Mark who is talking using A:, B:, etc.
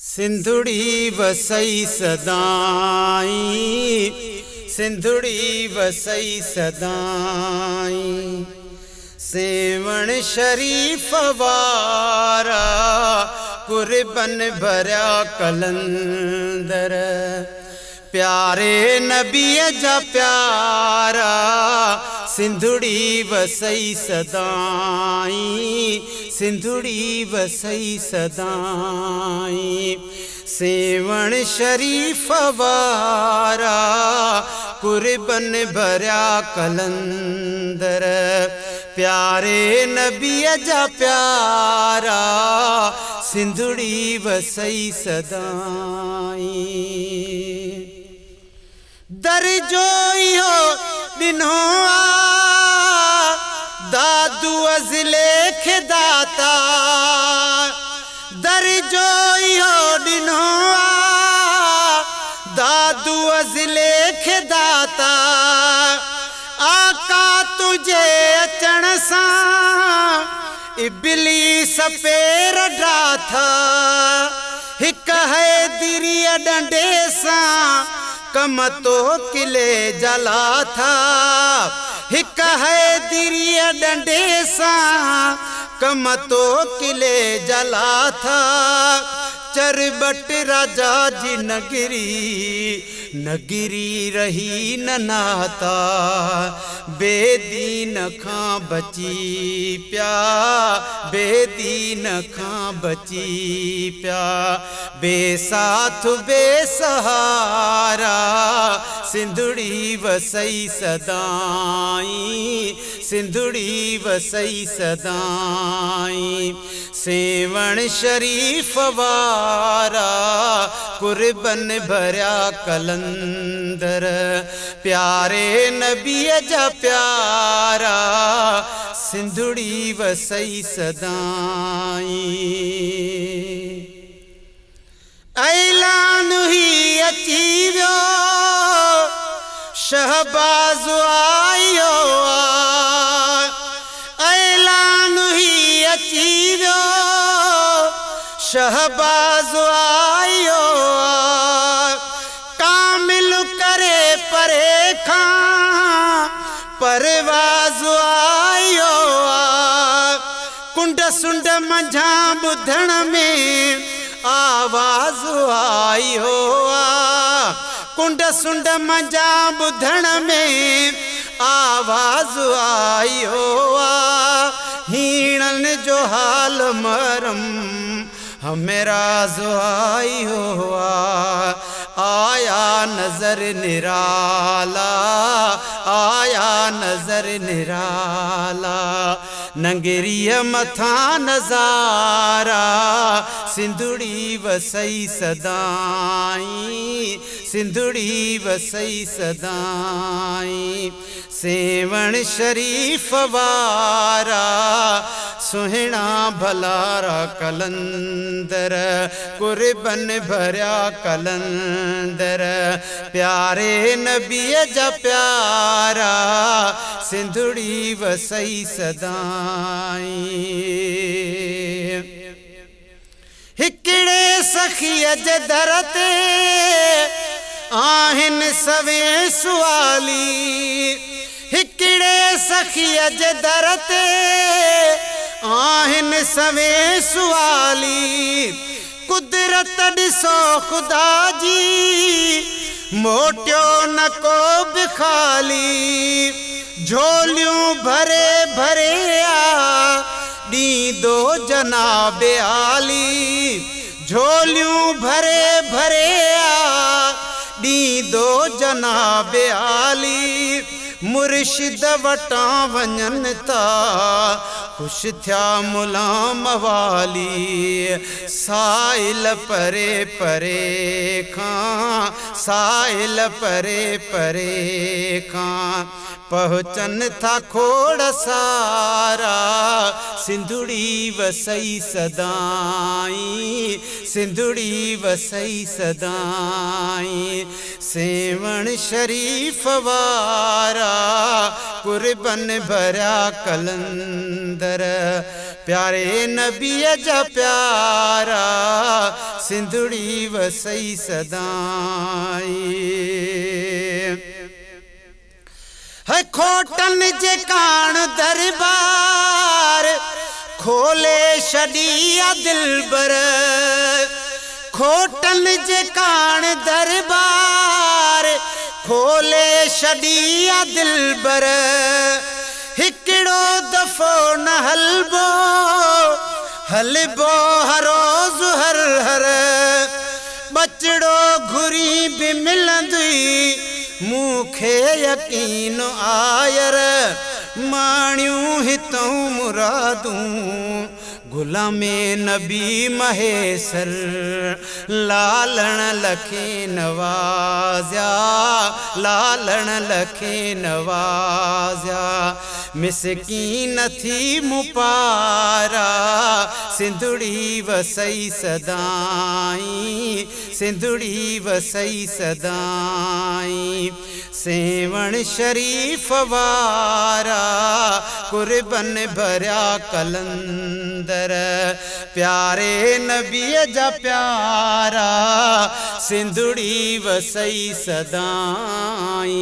A: सिंधुड़ी वसई सदाई, सिंधुड़ी वसई सदाई। सेवण शरीफ वारा कुर्बन भरिया कलंदर। प्यारे नबीअ जा प्यारा सिंधुड़ी वसई सदाई, सिंधुड़ी वसई सदाई। सेवण शरीफ वारा कुर्बन भरिया कलंदर। प्यारे नबीअ जा प्यारा सिंधुड़ी वसई सदाई। दर जो इहो ॾिनो आ दादू अज़लेख दाता। दर जो इहो ॾिनो आ दादू अज़लेख दाता। आका तुझे अचण सां इब्लीस पेर ड्राथा। हिक हैदरीअ डंडे सां कम तो किले जला था। हिक हैदरीअ डंडे सां कम तो किले जला था। चरबट राजा जी नगरी रही न नाता। बेदीन खां बची प्या, बेदीन खां बची प्या। बेसाथ बेसहारा सिंधुड़ी वसई सदाई, सिंधुड़ी वसई सदाई। सेवण शरीफ वारा कुर्बन भरिया कलंदर। प्यारे नबीअ जा प्यारा सिंधुड़ी वसई सदाई। ऐलान ही अची वियो शहबाज़ आयो आ। ऐलान ही अची वियो शहबाज़ आयो आ। कामिल करे परे खां परवाज़ आयो आ। कुंड सुंड मंझां ॿुधण में आवाज़ आयो आ। कुंड सुंड मंझां ॿुधण में आवाज़ आयो आ। हीणन जो हाल मरम हमराज़ आयो आ। आया नजर निराला, आया नजर निराला। नंगरीअ मथां नज़ारा सिंधुड़ी वसई सदाई, सिंधुड़ी वसई सदाई। सेवण शरीफ वारा सुहिणा भलारा कलंदर। कुर्बन भरिया कलंदर। प्यारे नबीअ जा प्यारा सिंधुड़ी वसई सदाई। हिकिड़े सखीअ जे दर ते आहिनि सवे सुवाली। हिकिड़े सखीअ जे दर ते आहिनि सवे सुवाली। कुदरत ॾिसो ख़ुदा जी मोटियो न को बि ख़ाली। झोलियूं भरे भरे आ ॾींदो जनाब आली। झोलियूं भरे भरे आ ॾींदो जनाब आली। मुर्शिद वटां वञनि था ख़ुशि थिया मुला मवाली। साइल परे परे खां, साइल परे परे खां पहुचन था खोड़ सारा सिंधुड़ी वसई सदाई, सिंधुड़ी वसई सदाई। सेवण शरीफ वारा कुर्बन भरिया कलंदर। कलंदर प्यारे नबीअ जा प्यारा सिंधड़ी वसई सदाई है खोटन जे कान दरबार खोले छॾिया दिलबर खोटन जे कान दरबार खोले छॾिया दिलबर हिकिड़ो दफ़ो न हलबो हर रोज़ हर हर बचड़ो घुरी बि मिलंदी मूंखे यकीन आयर माणियूं हितऊं मुरादूं गुलामे नबी महेसर लालण लखे नवाज़िया लालण लखे नवाज़िया मिसकीन थी मुपारा सिंधड़ी वसई सदाई सिंधड़ी वसई सदाई सेवण शरीफ वारा कुर्बन भरिया कलंदर प्यारे नबीअ जा प्यारा सिंधड़ी वसई सदाई।